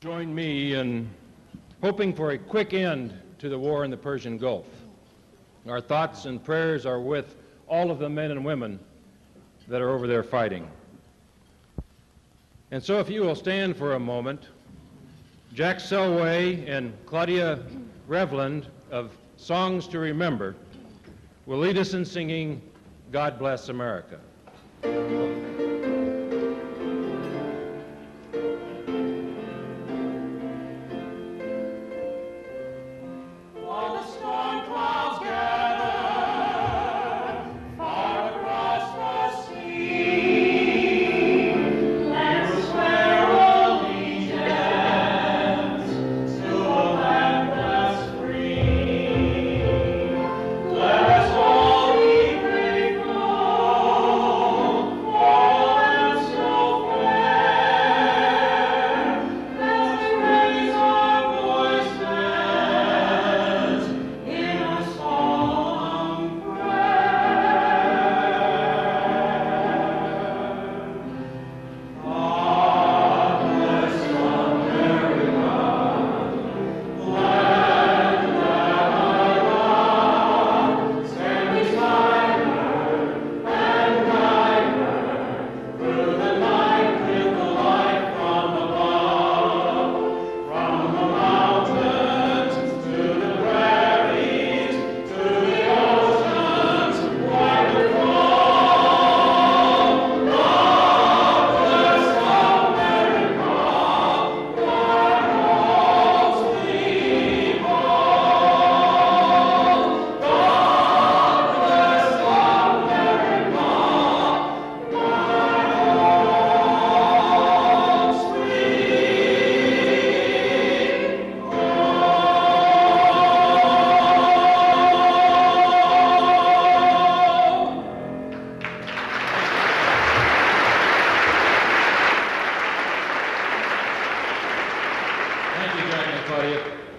Join me in hoping for a quick end to the war in the Persian Gulf. Our thoughts and prayers are with all of the men and women that are over there fighting. And so if you will stand for a moment, Jack Selway and Claudia Revland of Songs to Remember will lead us in singing God Bless America.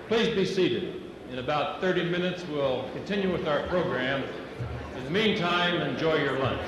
Please be seated. In about 30 minutes, we'll continue with our program. In the meantime, enjoy your lunch.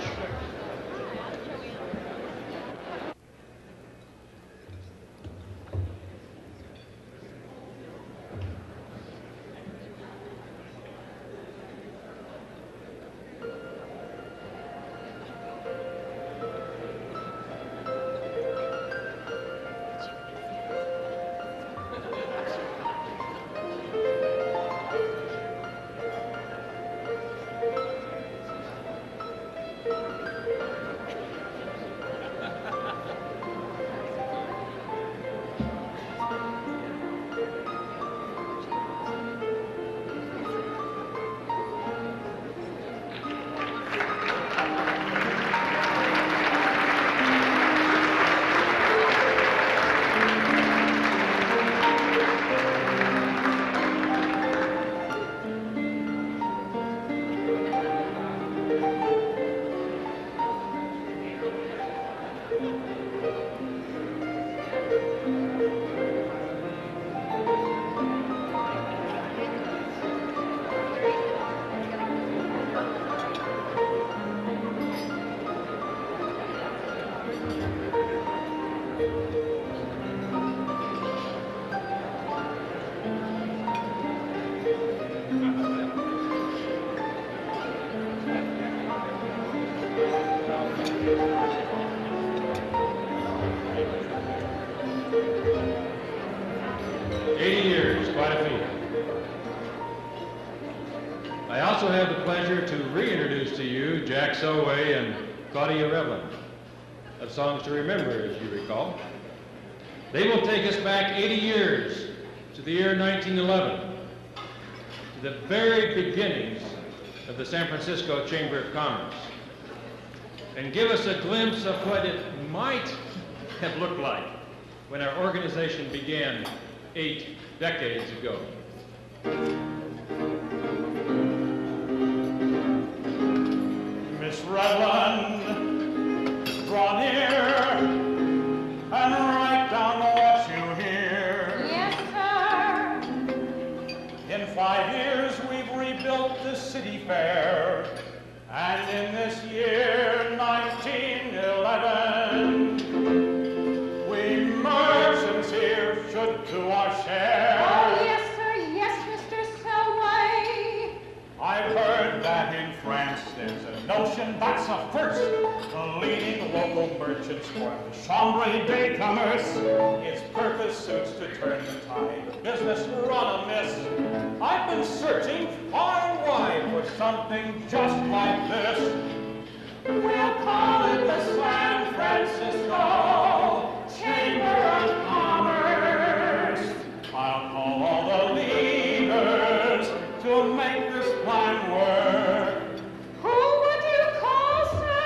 Jack Selway and Claudia Revland of Songs to Remember, as you recall. They will take us back 80 years to the year 1911, to the very beginnings of the San Francisco Chamber of Commerce, and give us a glimpse of what it might have looked like when our organization began 8 decades ago. Revland, draw near and write down what you hear. Yes, sir. In 5 years we've rebuilt the city fair, and in this year 1911 we merchants here should contribute to our share. Oh, yes, sir, yes, Mr. Selway. I've heard that in France there's a notion that's a first. The leading local merchants for the chambre de commerce. Its purpose suits to turn the tide of business run amiss. I've been searching far and wide for something just like this. We'll call it the San Francisco Chamber of Commerce. I'll call all the leaders to make this plan work. Who would you call, sir?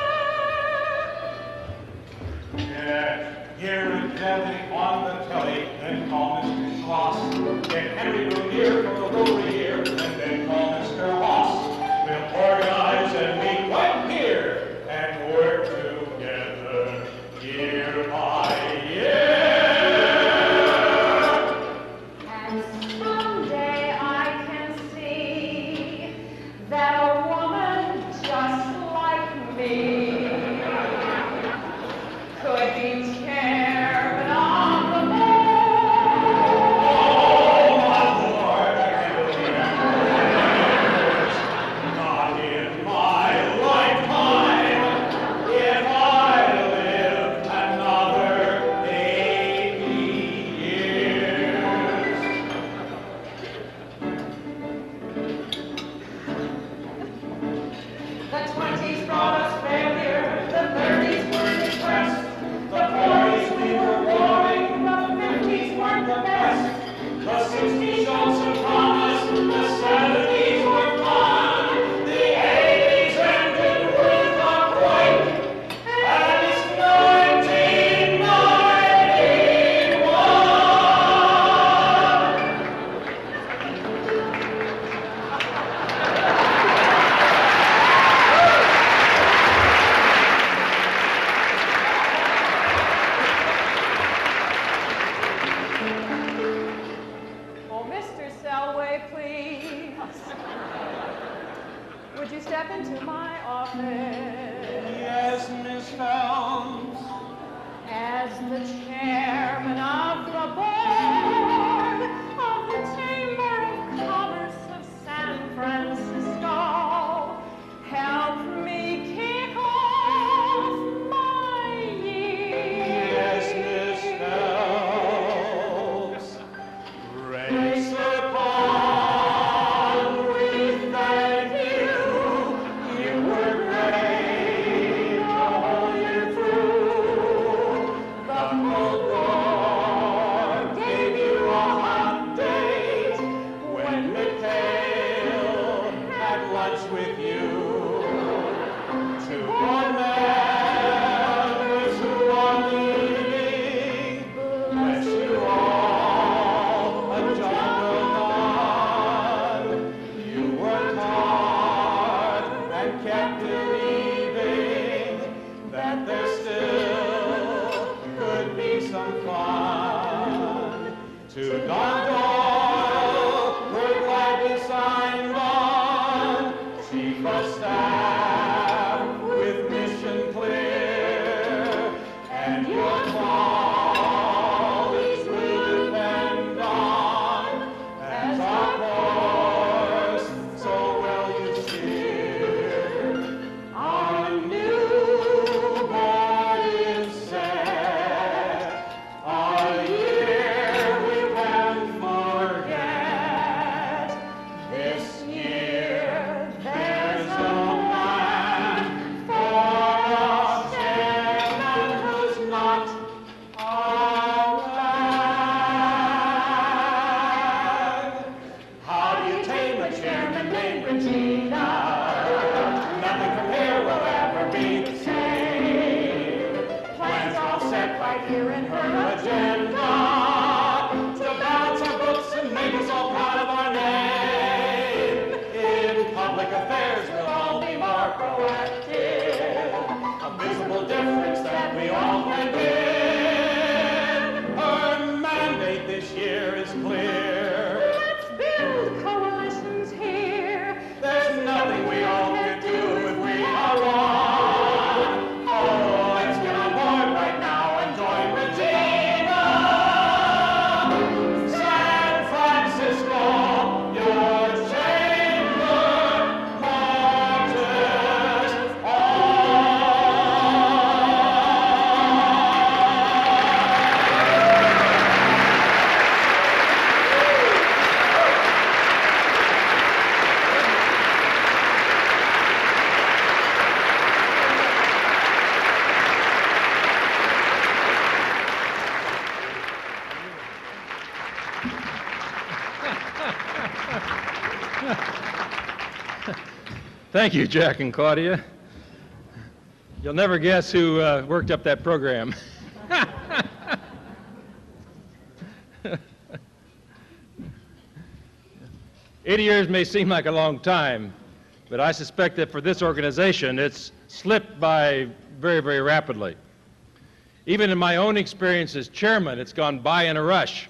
Yeah, here in Delhi on the telly, then call Mr. Schloss. Get Henry Brunier from the Louvre here, and then call Mr. Hoss. We'll organize and meet right here and work together year by year. And someday I can see that a woman just like me could be chairman of the board. Oh, my Lord, I can't believe it. Not in my lifetime, if I live another 80 years. The 20s brought us failure, the 30s were depressed, the 40s we were warring, the 50s weren't the best. The 60s showed some promise, the 70s were fun, the 80s ended with a quake, and it's 1991. Oh, Mr. Selway, please. Would you step into my office? Yes, Miss Helms. As the chairman of the board of the Chamber of Commerce of San Francisco, help me kick off my year. Yes, Miss Helms. Grace upon, we thank you. You were great the whole year through. The Cold War gave you a hot date when Mikhail had lunch with you. To board members who are leaving, bless you all, a jungle dawn. You worked hard and kept believing that there still could be some fun. To Don Doyle, we're glad you signed on, Chief of Staff with mission clear, and your qualities will depend on as our course so well you steer. Our new board is set, our year we can forget. This year there's a plan for a chairman who's not our flag. How do you tame a chairman named Regina? Nothing from here will ever be the same. Plans all set right here in her agenda to balance our books and make us all proud of our name. In public affairs, we'll all be more proactive. A visible difference that we all can win. Her mandate this year is clear. Let's build coalitions here. There's nothing we all can do if we are one. Oh, let's get on board right now and join Regina. Thank you, Jack and Claudia. You'll never guess who worked up that program. 80 years may seem like a long time, but I suspect that for this organization, it's slipped by very, very rapidly. Even in my own experience as chairman, it's gone by in a rush.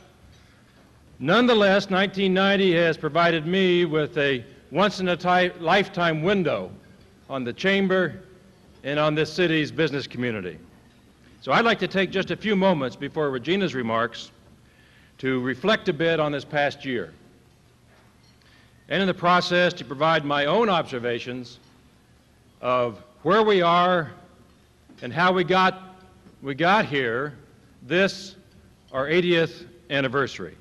Nonetheless, 1990 has provided me with a once-in-a-lifetime window on the Chamber and on this city's business community. So I'd like to take just a few moments before Regina's remarks to reflect a bit on this past year, and in the process to provide my own observations of where we are and how we got here, this, our 80th anniversary.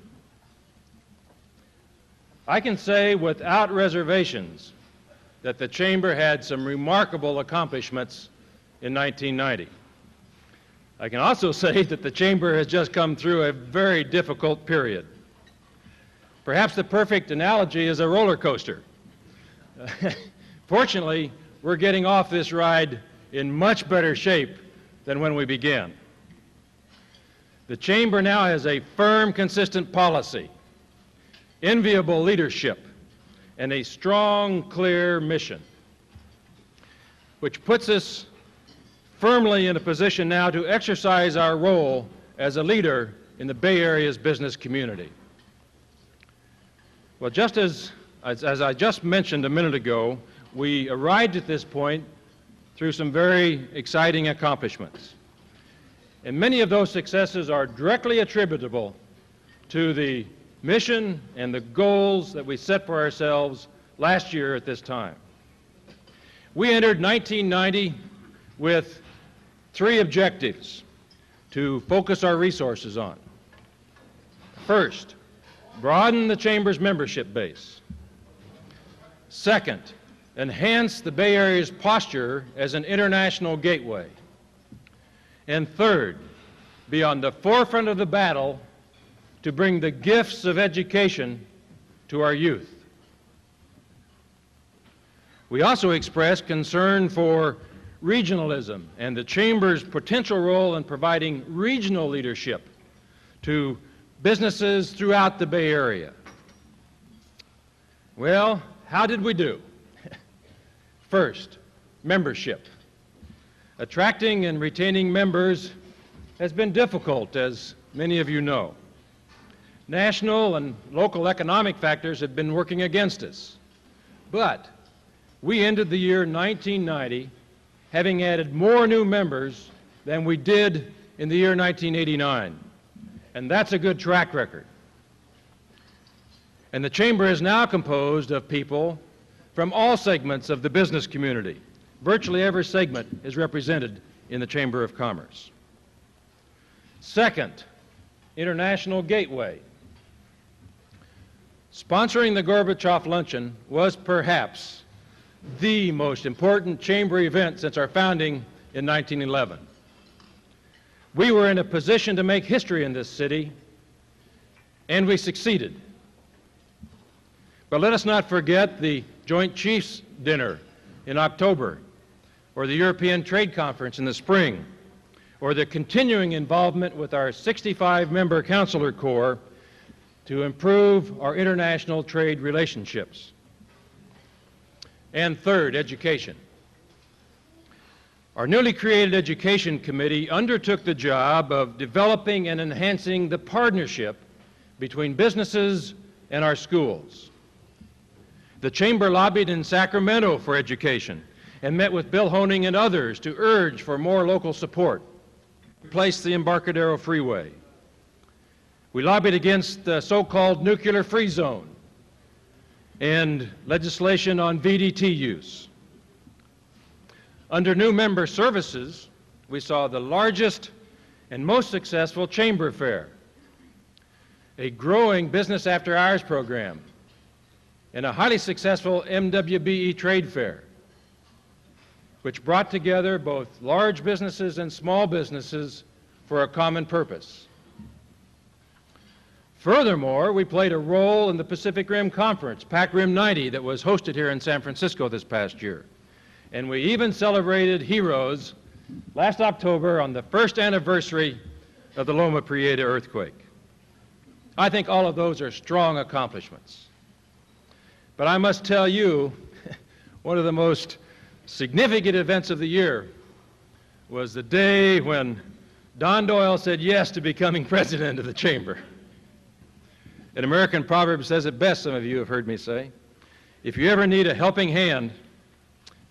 I can say without reservations that the Chamber had some remarkable accomplishments in 1990. I can also say that the Chamber has just come through a very difficult period. Perhaps the perfect analogy is a roller coaster. Fortunately, we're getting off this ride in much better shape than when we began. The Chamber now has a firm, consistent policy, enviable leadership, and a strong, clear mission, which puts us firmly in a position now to exercise our role as a leader in the Bay Area's business community. Well, just as I just mentioned a minute ago, we arrived at this point through some very exciting accomplishments. And many of those successes are directly attributable to the mission and the goals that we set for ourselves last year at this time. We entered 1990 with 3 objectives to focus our resources on. First, broaden the Chamber's membership base. Second, enhance the Bay Area's posture as an international gateway. And third, be on the forefront of the battle to bring the gifts of education to our youth. We also expressed concern for regionalism and the Chamber's potential role in providing regional leadership to businesses throughout the Bay Area. Well, how did we do? First, membership. Attracting and retaining members has been difficult, as many of you know. National and local economic factors have been working against us. But we ended the year 1990 having added more new members than we did in the year 1989. And that's a good track record. And the Chamber is now composed of people from all segments of the business community. Virtually every segment is represented in the Chamber of Commerce. Second, international gateway. Sponsoring the Gorbachev Luncheon was perhaps the most important Chamber event since our founding in 1911. We were in a position to make history in this city, and we succeeded. But let us not forget the Joint Chiefs Dinner in October, or the European Trade Conference in the spring, or the continuing involvement with our 65-member Counselor Corps to improve our international trade relationships. And third, education. Our newly created Education Committee undertook the job of developing and enhancing the partnership between businesses and our schools. The Chamber lobbied in Sacramento for education and met with Bill Honing and others to urge for more local support. Replace the Embarcadero Freeway. We lobbied against the so-called nuclear-free zone and legislation on VDT use. Under new member services, we saw the largest and most successful Chamber Fair, a growing business after hours program, and a highly successful MWBE trade fair, which brought together both large businesses and small businesses for a common purpose. Furthermore, we played a role in the Pacific Rim Conference, PAC Rim 90, that was hosted here in San Francisco this past year. And we even celebrated heroes last October on the first anniversary of the Loma Prieta earthquake. I think all of those are strong accomplishments. But I must tell you, one of the most significant events of the year was the day when Don Doyle said yes to becoming president of the Chamber. An American proverb says it best, some of you have heard me say. If you ever need a helping hand,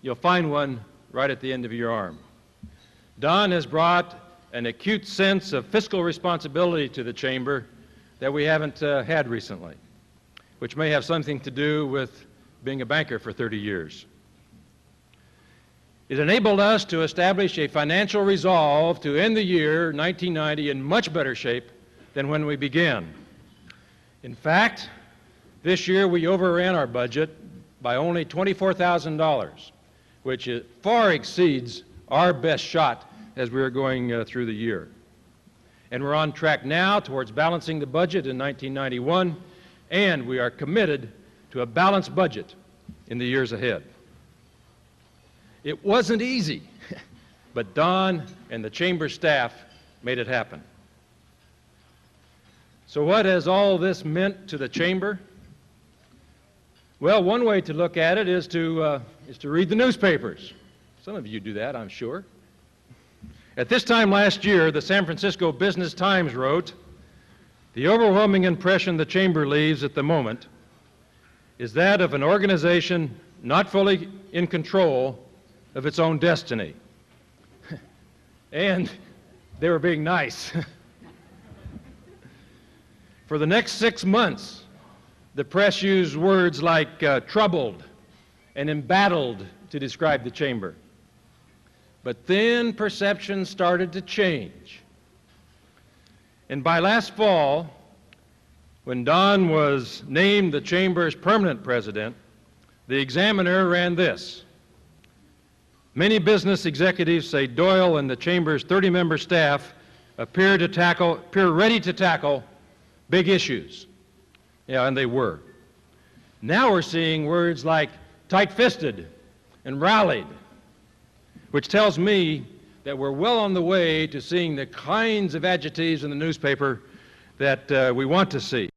you'll find one right at the end of your arm. Don has brought an acute sense of fiscal responsibility to the Chamber that we haven't had recently, which may have something to do with being a banker for 30 years. It enabled us to establish a financial resolve to end the year 1990 in much better shape than when we began. In fact, this year we overran our budget by only $24,000, which far exceeds our best shot as we were going through the year. And we're on track now towards balancing the budget in 1991, and we are committed to a balanced budget in the years ahead. It wasn't easy, but Don and the Chamber staff made it happen. So what has all this meant to the Chamber? Well, one way to look at it is to read the newspapers. Some of you do that, I'm sure. At this time last year, the San Francisco Business Times wrote, "The overwhelming impression the Chamber leaves at the moment is that of an organization not fully in control of its own destiny." And they were being nice. For the next 6 months, the press used words like troubled and embattled to describe the Chamber. But then perceptions started to change. And by last fall, when Don was named the Chamber's permanent president, the Examiner ran this: "Many business executives say Doyle and the Chamber's 30-member staff appear ready to tackle big issues." Yeah, and they were. Now we're seeing words like tight-fisted and rallied, which tells me that we're well on the way to seeing the kinds of adjectives in the newspaper that we want to see.